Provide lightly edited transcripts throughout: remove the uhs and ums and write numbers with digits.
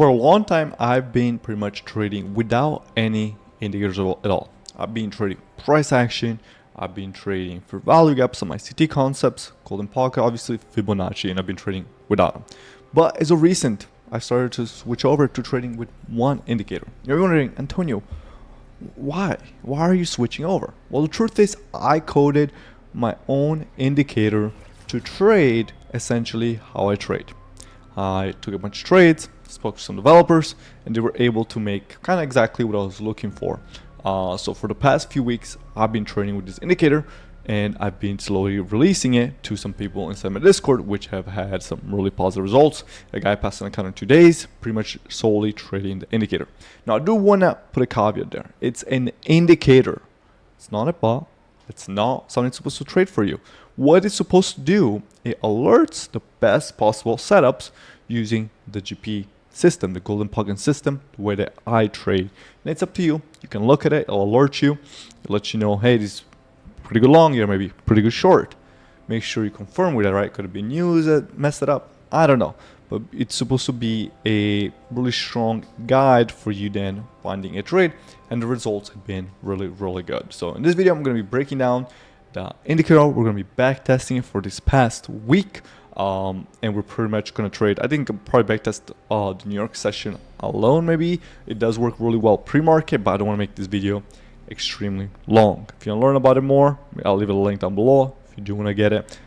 For a long time, I've been pretty much trading without any indicators at all. I've been trading price action, I've been trading for value gaps on my CT concepts, golden pocket, obviously Fibonacci, and I've been trading without them. But as of recent, I started to switch over to trading with one indicator. You're wondering, Antonio, why? Why are you switching over? Well, the truth is, I coded my own indicator to trade essentially how I trade. I took a bunch of trades, spoke to some developers, and they were able to make kind of exactly what I was looking for. So for the past few weeks, I've been trading with this indicator, and I've been slowly releasing it to some people inside my Discord, which have had some really positive results. A guy passed an account in 2 days, pretty much solely trading the indicator. Now, I do want to put a caveat there. It's an indicator. It's not a bot. It's not something supposed to trade for you. What it's supposed to do, it alerts the best possible setups using the GP system, the golden pocket system, the way that I trade. And it's up to you. You can look at it, it'll alert you, it'll let you know, hey, this is pretty good long here, maybe pretty good short. Make sure you confirm with it, right? Could it be news that messed it up? I don't know. But it's supposed to be a really strong guide for you then finding a trade, and the results have been really, really good. So in this video, I'm going to be breaking down the indicator. We're going to be back testing it for this past week. And we're pretty much going to trade. I think I'll probably backtest the New York session alone, maybe. It does work really well pre-market, but I don't want to make this video extremely long. If you want to learn about it more, I'll leave a link down below if you do want to get it.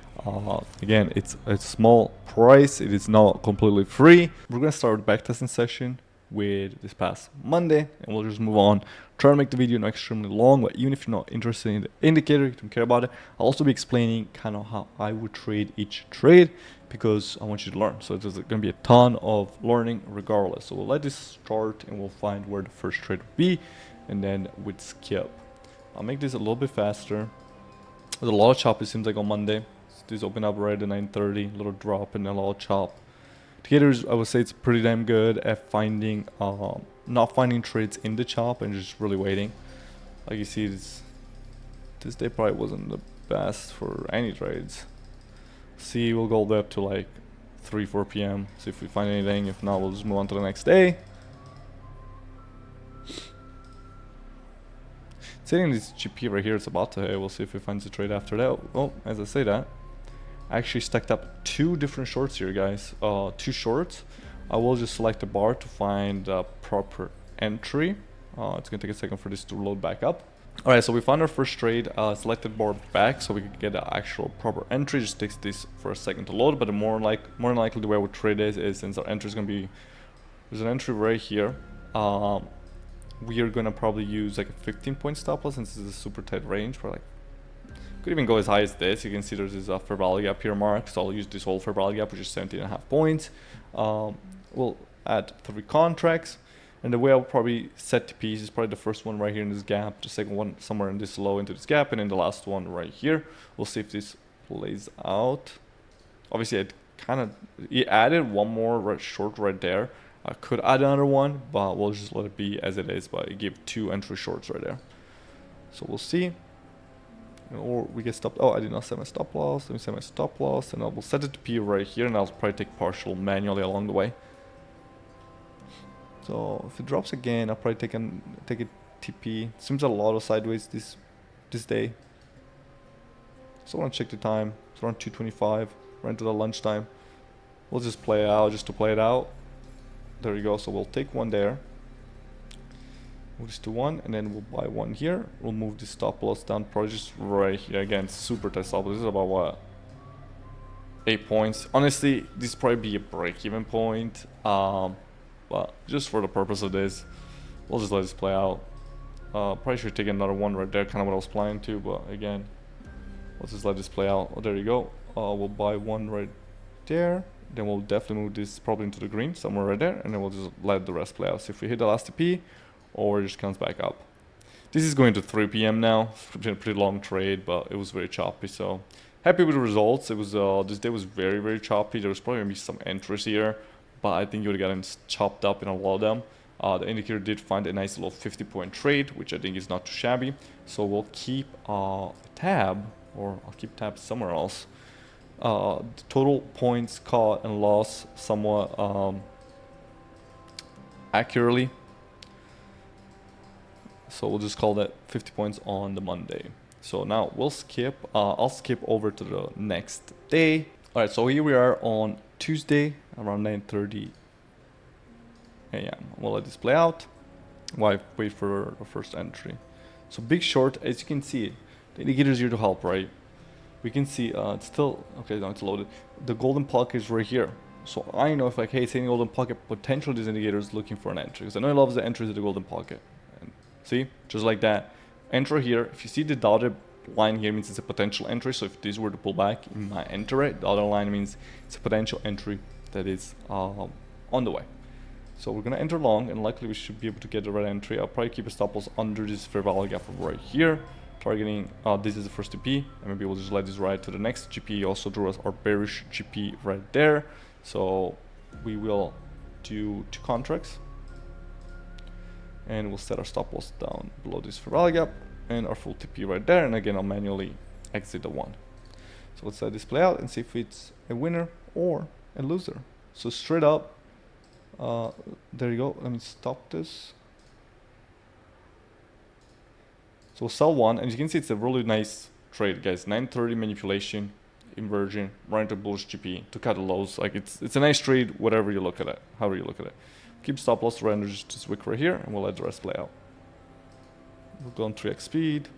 Again, it's a small price. It is not completely free. We're going to start the backtesting session with this past Monday, and we'll just move on. Try to make the video not extremely long, but even if you're not interested in the indicator, you don't care about it, I'll also be explaining kind of how I would trade each trade, because I want you to learn. So there's going to be a ton of learning regardless. So we'll let this start and we'll find where the first trade would be, and then we'd skip. I'll make this a little bit faster. There's a lot of chop, it seems like, on Monday. This open up right at 9:30, little drop and a lot of chop. Indicators, I would say, it's pretty damn good at finding, not finding trades in the chop and just really waiting. Like you see, this day probably wasn't the best for any trades. See, we'll go all the way up to like 3-4 p.m. See if we find anything. If not, we'll just move on to the next day. Sitting this GP right here, it's about to hit. We'll see if it finds a trade after that. Oh, as I say that, I actually stacked up 2 different shorts here, guys. 2 shorts. I will just select the bar to find the proper entry. It's gonna take a second for this to load back up. All right, so we found our first trade. Selected bar back so we can get the actual proper entry. Just takes this for a second to load, but more than likely the way I would trade is since our entry is gonna be, there's an entry right here. We are gonna probably use like a 15-point stop loss since this is a super tight range. For like, could even go as high as this. You can see there's this fair value gap here mark, so I'll use this whole fair value gap, which is 17.5 points. We'll add 3 contracts, and the way I'll probably set TPs is probably the first one right here in this gap, the second one somewhere in this low into this gap, and then the last one right here. We'll see if this plays out. Obviously, it added one more short right there. I could add another one, but we'll just let it be as it is. But it gave 2 entry shorts right there, so we'll see. Or we get stopped. Oh, I did not set my stop loss. Let me set my stop loss, and I will set it to P right here, and I'll probably take partial manually along the way. So if it drops again, I'll probably take a TP. Seems a lot of sideways this day. So I want to check the time. It's around 2:25. Right into the lunchtime. We'll just play it out, just to play it out. There you go. So we'll take one there. Move this to 1, and then we'll buy 1 here. We'll move the stop loss down probably just right here. Again, super tight stop loss. This is about what? 8 points. Honestly, this probably be a break-even point. But just for the purpose of this, we'll just let this play out. Probably should take another one right there, kind of what I was planning to. But again, let's just let this play out. Oh, there you go. We'll buy 1 right there. Then we'll definitely move this probably into the green, somewhere right there. And then we'll just let the rest play out. So if we hit the last TP, or it just comes back up. This is going to 3 p.m. now. It's been a pretty long trade, but it was very choppy. So happy with the results. It was this day was very, very choppy. There was probably gonna be some entries here, but I think you would have gotten chopped up in a lot of them. The indicator did find a nice little 50-point trade, which I think is not too shabby. So we'll keep a tab, or I'll keep tabs somewhere else. The total points caught and lost somewhat accurately. So we'll just call that 50 points on the Monday. So now we'll skip, I'll skip over to the next day. All right, so here we are on Tuesday around 9:30 a.m. We'll let this play out while I wait for the first entry. So big short, as you can see, the indicator's here to help, right? We can see it's still, okay, now it's loaded. The golden pocket is right here. So I know if like, hey, it's in the golden pocket, potentially this indicator is looking for an entry. Because I know it loves the entries of the golden pocket. And see, just like that. Enter here. If you see the dotted line here, means it's a potential entry. So if this were to pull back, you might enter it. The other line means it's a potential entry that is on the way. So we're going to enter long, and likely we should be able to get the right entry. I'll probably keep a stop loss under this fair value gap right here. Targeting, this is the first GP, and maybe we'll just let this ride to the next GP. Also drew us our bearish GP right there. So we will do 2 contracts. And we'll set our stop loss down below this fair value gap and our full TP right there. And again, I'll manually exit the one. So let's let this play out and see if it's a winner or a loser. So straight up, there you go. Let me stop this. So we'll sell one, and you can see it's a really nice trade, guys. 930 manipulation, inversion, right into bullish GP to cut the lows. Like it's a nice trade, whatever you look at it, however you look at it. Keep stop loss right under just this wick right here, and we'll let the rest play out. We'll go on 3x speed,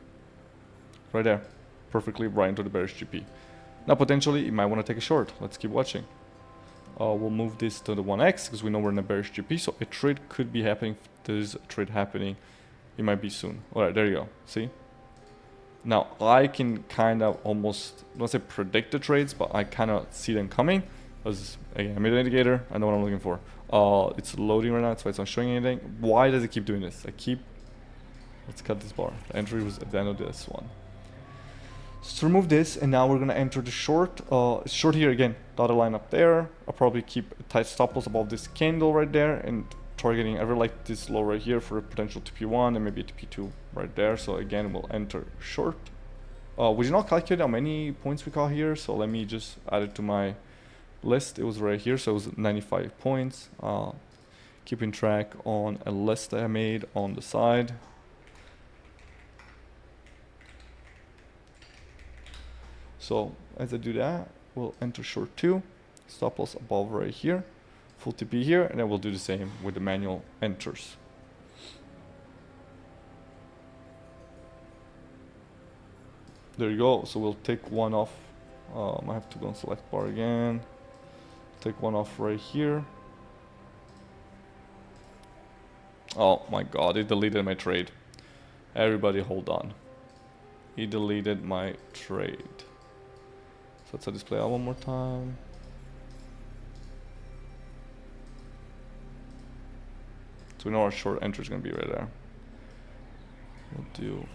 right there, perfectly right into the bearish GP. Now potentially you might want to take a short. Let's keep watching. We'll move this to the 1x because we know we're in a bearish GP, so a trade could be happening. If there's a trade happening, it might be soon. All right, there you go. See? Now I can kind of almost, not say predict the trades, but I kind of see them coming. Because again, I made an indicator. I know what I'm looking for. It's loading right now, that's why it's not showing anything. Why does it keep doing this? Let's cut this bar. The entry was at the end of this one. So remove this, and now we're gonna enter the short. Short here again, dotted line up there. I'll probably keep a tight stop loss above this candle right there, and targeting, I really like this low right here for a potential TP1 and maybe a TP2 right there. So again, we'll enter short. We did not calculate how many points we caught here, so let me just add it to my list. It was right here, so it was 95 points. Keeping track on a list that I made on the side. So as I do that, we'll enter short 2, stop loss above right here, full TP here, and then we'll do the same with the manual enters. There you go. So we'll take one off. I have to go and select bar again. Take one off right here. Oh my god, it deleted my trade. Everybody hold on. He deleted my trade. So let's let this play out one more time. So we know our short entry is going to be right there. We'll do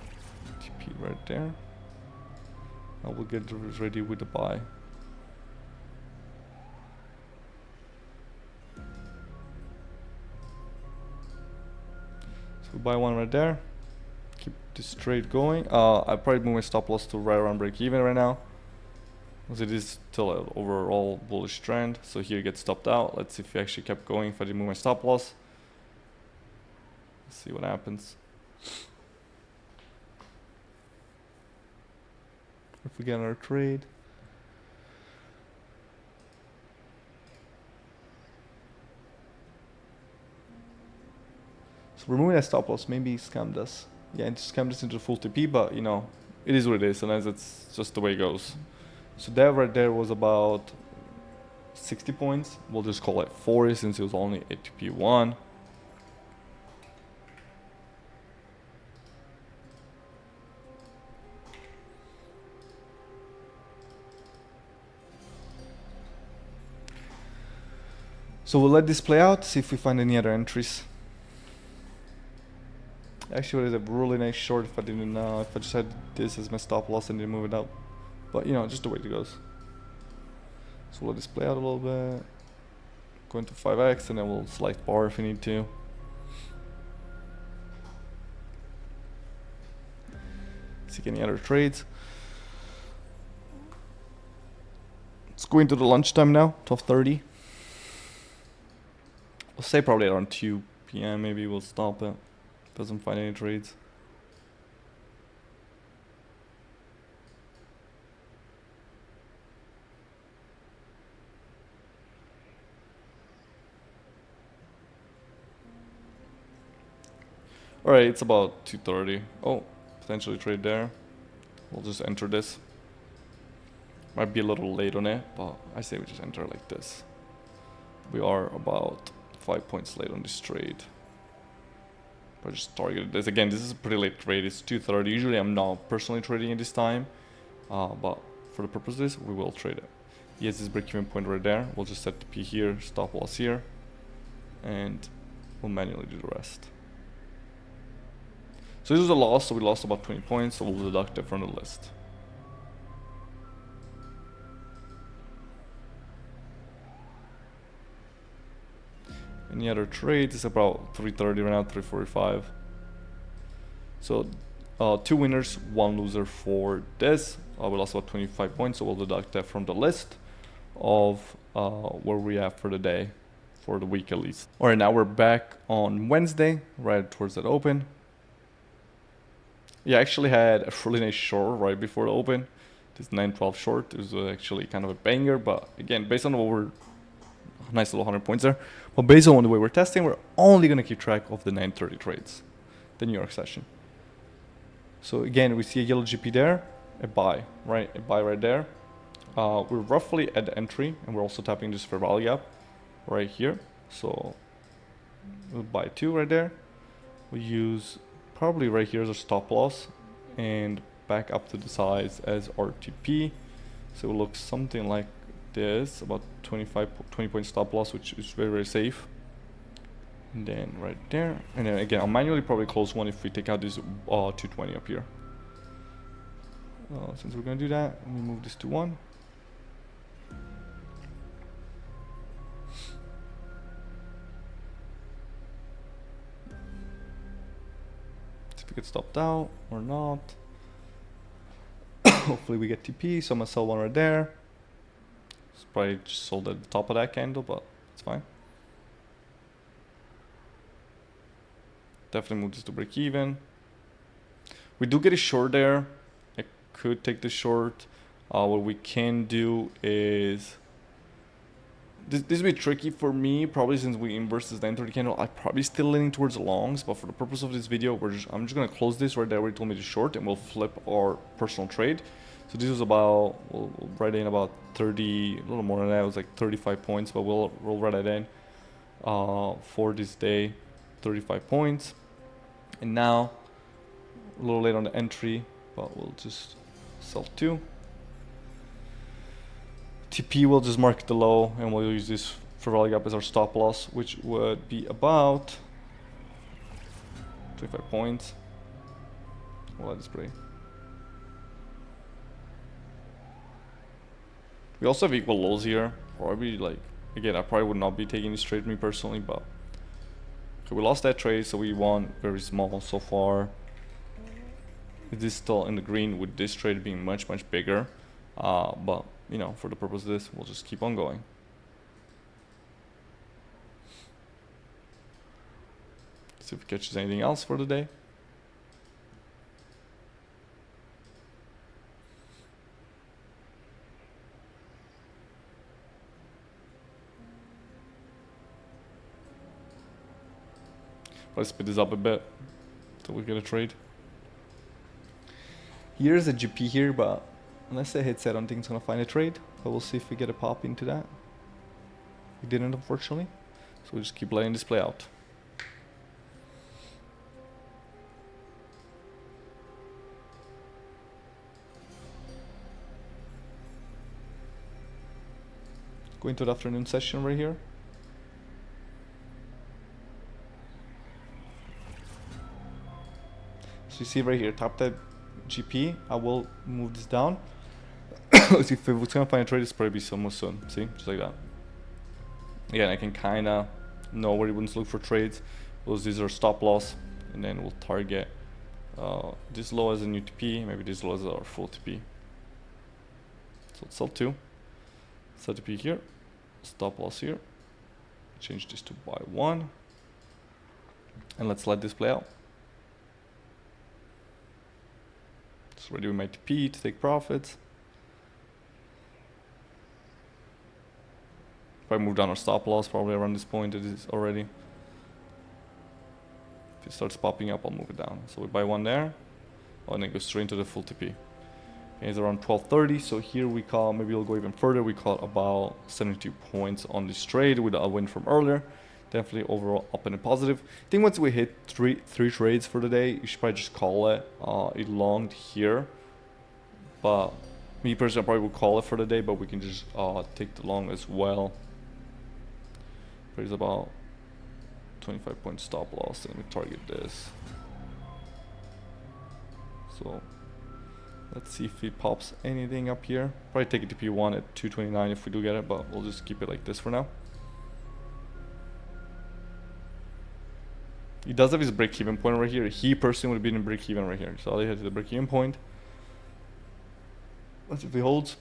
TP right there. Now we'll get ready with the buy. So we buy one right there. Keep this trade going. I probably move my stop loss to right around break even right now, because it is still an overall bullish trend. So here it gets stopped out. Let's see if it actually kept going. If I didn't move my stop loss, let's see what happens. If we get another trade. So removing that stop loss maybe scammed us. Yeah, it scammed us into full TP, but you know, it is what it is. Sometimes it's just the way it goes. So that right there was about 60 points. We'll just call it 40 since it was only a TP1. So we'll let this play out, see if we find any other entries. Actually, it was a really nice short if I didn't if I just had this as my stop loss and didn't move it up. But you know, just the way it goes. So we'll let this play out a little bit. Go into 5x and then we'll select bar if we need to. See any other trades. Let's go into the lunchtime now, 12:30. We'll say probably around 2 p.m. maybe we'll stop it. Doesn't find any trades. Alright, it's about 2:30. Oh, potentially trade there. We'll just enter this. Might be a little late on it, but I say we just enter like this. We are about 5 points late on this trade. But I just targeted this. Again, this is a pretty late trade. It's 2:30. Usually I'm not personally trading at this time. But for the purpose of this, we will trade it. He has this break-even point right there. We'll just set the P here, stop loss here. And we'll manually do the rest. So this was a loss, so we lost about 20 points, so we'll deduct it from the list. Any other trades? It's about 3:30 right now, 3:45. So 2 winners, 1 loser for this. We lost about 25 points, so we'll deduct that from the list of where we are for the day, for the week at least. Alright, now we're back on Wednesday, right towards that open. Yeah, I actually had a really nice short right before the open. This 9-12 short. It was actually kind of a banger, but again, based on what we're... Nice little 100 points there. But based on the way we're testing, we're only going to keep track of the 9:30 trades, the New York session. So again, we see a yellow GP there, a buy, right? A buy right there. We're roughly at the entry, and we're also tapping this fair value gap right here. So we'll buy 2 right there. We use probably right here as a stop loss and back up to the size as RTP. So it looks something like this, about 20 point stop loss, which is very, very safe. And then right there, and then again, I'll manually probably close one if we take out this 220 up here. Since we're gonna do that, let me move this to 1. See if we get stopped out or not. Hopefully we get TP, so I'm gonna sell one right there. It's probably just sold at the top of that candle, but it's fine. Definitely move this to break even. We do get a short there. I could take the short. What we can do is... This will be tricky for me, probably since we inverse this 9:30 candle. I'm probably still leaning towards the longs, but for the purpose of this video, I'm just going to close this right there where he told me to short, and we'll flip our personal trade. So this was about, we'll write in about 30, a little more than that. It was like 35 points, but we'll write it in for this day, 35 points. And now, a little late on the entry, but we'll just sell 2. TP will just mark the low, and we'll use this fair value gap as our stop loss, which would be about 25 points. We'll let this play. We also have equal lows here. Probably like, again, I probably would not be taking this trade me personally, but okay, we lost that trade, so we won very small so far. It is still in the green with this trade being much, much bigger. But you know, for the purpose of this, we'll just keep on going. See if it catches anything else for the day. Let's speed this up a bit so we get a trade. Here's a GP here, but unless it hits, I don't think it's gonna find a trade. But we'll see if we get a pop into that. We didn't, unfortunately. So we'll just keep letting this play out. Going to the afternoon session right here. So you see right here, tap that GP. I will move this down. If it's gonna find a trade, it's probably be somewhere soon. See, just like that. Again, I can kind of know where he wants to look for trades. These are stop loss, and then we'll target this low as a new TP, maybe this low as our full TP. So let's sell 2. Set TP here, stop loss here. Change this to buy 1. and let's let this play out. It's ready with my TP to take profits. If I move down our stop loss, probably around this point it is already. If it starts popping up, I'll move it down. So we buy one there. Oh, and then go straight into the full TP. It's around 12:30, so here we call, maybe we'll go even further. We call about 72 points on this trade with a win from earlier. Definitely overall up and positive. I think once we hit three trades for the day, you should probably just call it. It longed here, but me personally, I probably would call it for the day, but we can just take the long as well. There's about 25 point stop loss, and we target this. So let's see if it pops anything up here. Probably take it to P1 at 229 if we do get it, but we'll just keep it like this for now. He does have his break-even point right here. He personally would have been in break-even right here. So all he had is the break-even point. Let's see if he holds.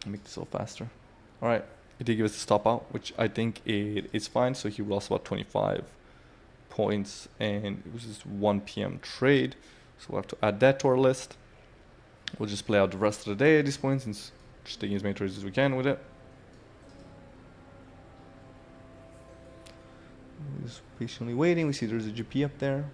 I'll make this a little faster. Alright, it did give us a stop out, which I think it is fine. So he lost about 25 points, and it was just 1 p.m. trade. So we'll have to add that to our list. We'll just play out the rest of the day at this point, since just taking as many trades as we can with it. Just patiently waiting. We see there's a GP up there.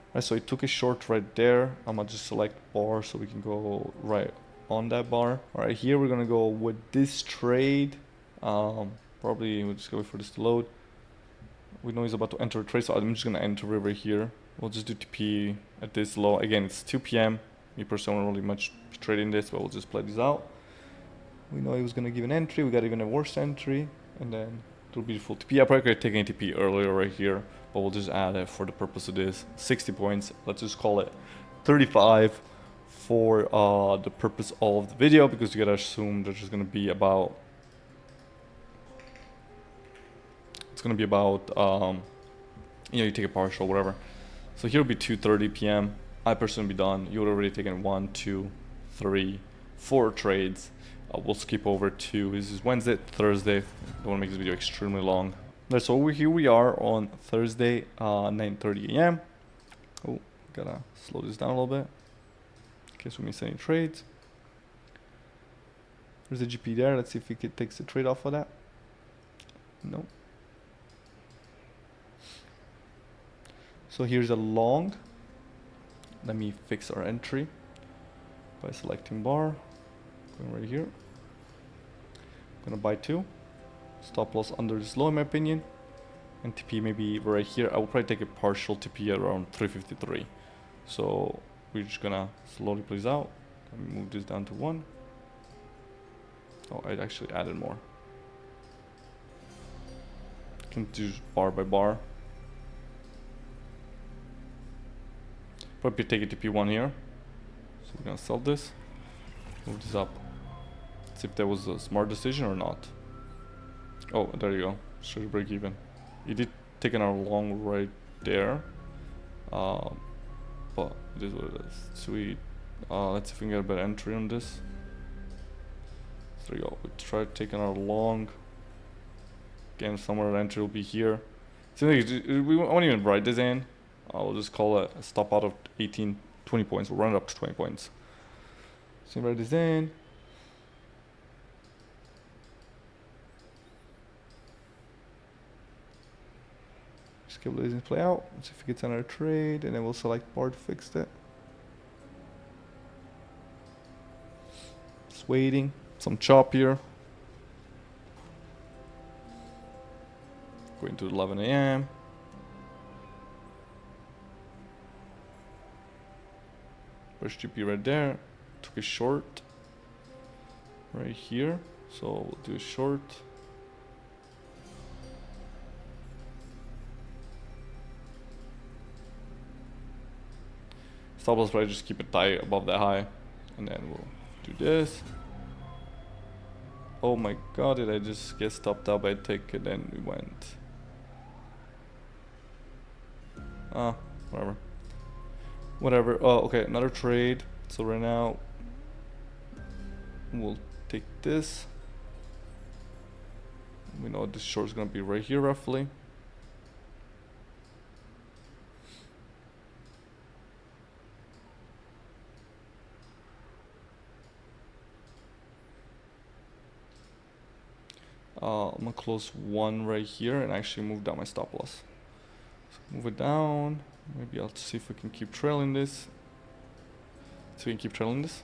Alright, so he took a short right there. I'm gonna just select bar so we can go right on that bar. Alright, here we're gonna go with this trade. Probably we'll just go wait for this to load. We know he's about to enter a trade, so I'm just gonna enter river here. We'll just do TP at this low. Again, it's 2 p.m. Me personally don't really much trading this, but we'll just play this out. We know he was gonna give an entry. We got even a worse entry, and then it'll be full TP. I probably could have taken a TP earlier right here, but we'll just add it for the purpose of this. 60 points. Let's just call it 35 for the purpose of the video, because you gotta assume there's just gonna be about. It's gonna be about you know, you take a partial, whatever. So here will be 2:30 p.m. I personally be done. You would already taken 1, 2, 3, 4 trades. We'll skip over to, this is Wednesday, Thursday. Don't want to make this video extremely long. Right, so here we are on Thursday, 9:30 a.m. Oh, gotta slow this down a little bit in case we miss any trades. There's a GP there. Let's see if it takes a trade off of that. No. So here's a long. Let me fix our entry by selecting bar, going right here. Gonna buy 2. Stop loss under this low in my opinion. And TP maybe right here. I will probably take a partial TP around 353. So we're just gonna slowly please out. Let me move this down to 1. Oh, I actually added more. Can do bar by bar. Probably take it to P1 here. So we're gonna sell this. Move this up. See if that was a smart decision or not. Oh, there you go. Should break even. He did take an hour long right there. But it is what it is. Sweet. Let's see if we can get a better entry on this. So there you go. We try to take an hour long. Again, somewhere the entry will be here. Seems like we won't even write this in. I'll just call it a stop out of 18, 20 points. We'll run it up to 20 points. So write this in. Just keep letting it play out. Let's see if it gets another trade, and then we'll select bar to fix it. Just waiting. Some chop here. Going to 11 a.m. First GP right there. Took a short right here. So we'll do a short. Stop loss, probably just keep it tight above that high. And then we'll do this. Oh my god, did I just get stopped out by a tick, and then we went. Whatever. Whatever. Oh, okay, another trade. So right now we'll take this. We know this short is gonna be right here roughly. I'm gonna close one right here and actually move down my stop loss. So move it down. Maybe I'll see if we can keep trailing this. So we can keep trailing this.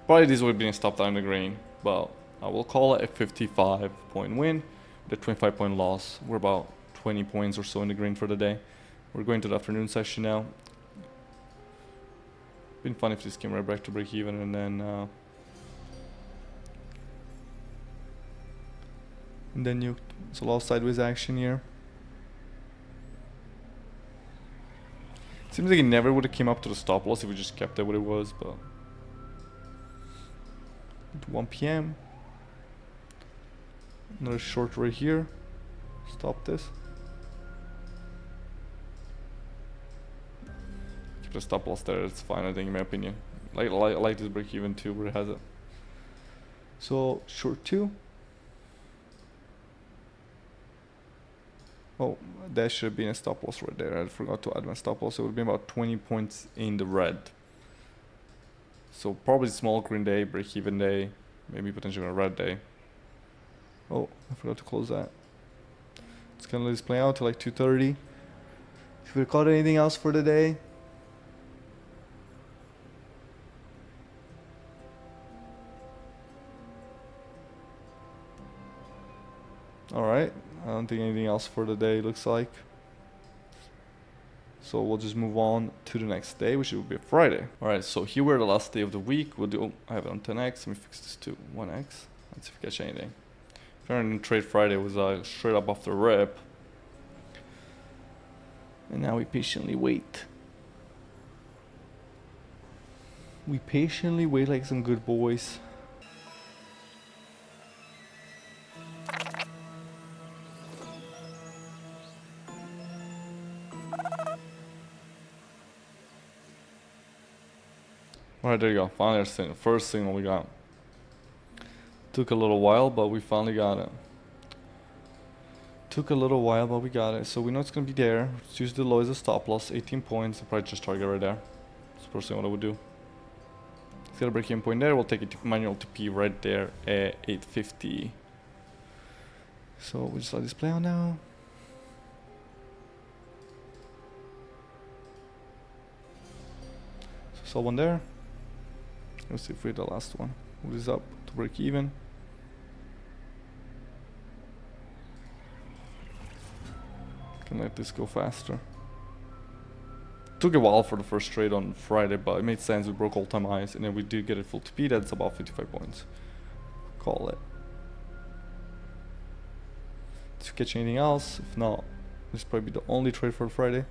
Probably this would have been a stop down the green, but I will call it a 55-point win with a 25-point loss. We're about 20 points or so in the green for the day. We're going to the afternoon session now. Been fun if this came right back to break even, and then you, it's a lot of sideways action here. Seems like it never would have came up to the stop loss if we just kept it what it was, but 1 p.m. Another short right here. Stop this. Keep the stop loss there. It's fine, I think, in my opinion. I like this break even too, where it has it. So short 2. Oh, that should have been a stop loss right there. I forgot to add my stop loss. It would have been about 20 points in the red. So probably small green day, break even day, maybe potentially a red day. Oh, I forgot to close that. It's gonna let this play out till like 2:30. If we caught anything else for the day. Alright, I don't think anything else for the day looks like. So we'll just move on to the next day, which will be Friday. Alright, so here we're the last day of the week. We'll do, I have it on 10x. Let me fix this to 1x. Let's see if we catch anything. Apparently trade Friday was straight up off the rip. And now we patiently wait. We patiently wait like some good boys. Alright, there you go. Finally, our first signal we got. Took a little while, but we finally got it. Took a little while, but we got it. So we know it's going to be there. Let's use the low as a stop loss. 18 points. I'll probably just target right there. That's personally what I would do. It's got a break-even point there. We'll take a manual TP right there at 850. So we'll just let this play out now. So saw one there. Let's see if we hit the last one. Move this up to break even. Can let this go faster. Took a while for the first trade on Friday, but it made sense. We broke all-time highs, and then we did get it full TP. That's about 55 points. Call it. If you catch anything else, if not, this will probably be the only trade for Friday.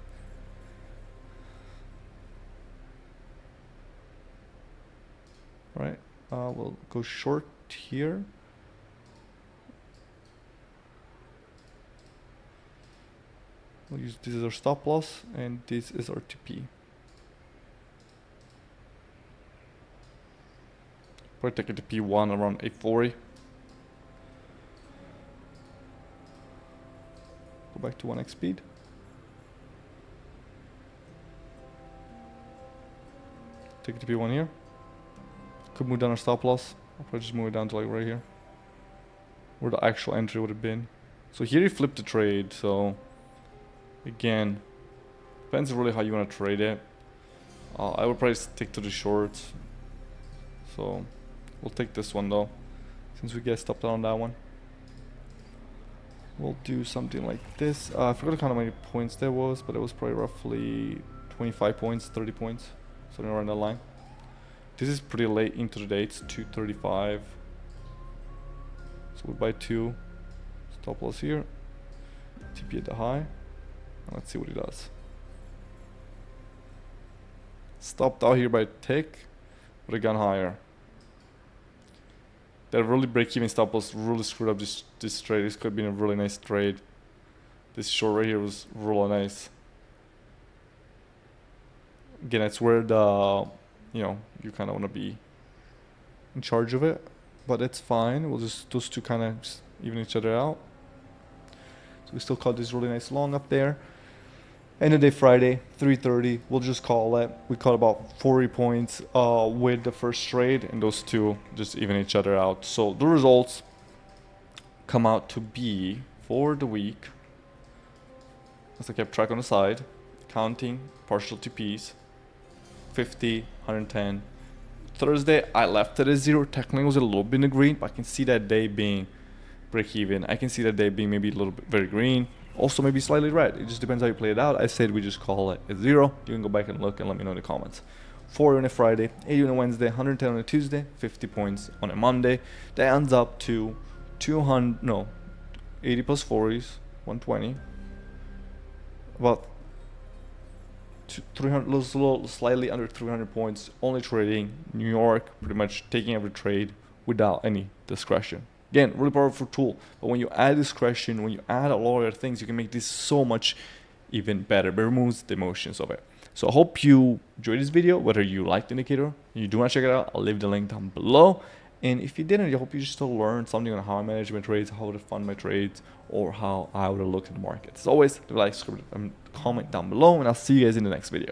Right, we'll go short here. We'll use this as our stop loss, and this is our TP. Probably take a TP1 around 840. Go back to 1x speed. Take a TP1 here. Could move down our stop loss. I'll probably just move it down to like right here, where the actual entry would have been. So here he flipped the trade, so again, depends really how you want to trade it. I would probably stick to the shorts. So we'll take this one though, since we get stopped out on that one. We'll do something like this. I forgot how many points there was, but it was probably roughly 25 points, 30 points, something around that line. This is pretty late into the day, it's 2:35. So we buy 2. Stop loss here. TP at the high. And let's see what it does. Stopped out here by a tick, but it gone higher. That really break-even stop loss really screwed up this trade. This could have been a really nice trade. This short right here was really nice. Again, it's where the, you kind of want to be in charge of it, but it's fine. We'll just, those two kind of just even each other out. So we still caught this really nice long up there. End of day Friday, 3:30. We'll just call it. We caught about 40 points with the first trade, and those two just even each other out. So the results come out to be for the week, as I kept track on the side, counting partial TPs, 50, 110. Thursday, I left it at 0. Technically, it was a little bit in the green, but I can see that day being break even. I can see that day being maybe a little bit very green. Also, maybe slightly red. It just depends how you play it out. I said we just call it a 0. You can go back and look and let me know in the comments. 4 on a Friday, 80 on a Wednesday, 110 on a Tuesday, 50 points on a Monday. That ends up to 80 plus 40s, 120. About 300, little slightly under 300 points. Only trading New York, pretty much taking every trade without any discretion. Again, really powerful tool. But when you add discretion, when you add a lot of other things, you can make this so much even better. But it removes the emotions of it. So I hope you enjoyed this video. Whether you liked the indicator, and you do want to check it out, I'll leave the link down below. And if you didn't, I hope you just still learned something on how I manage my trades, how to fund my trades, or how I would look at the market. As always, like, subscribe, and comment down below, and I'll see you guys in the next video.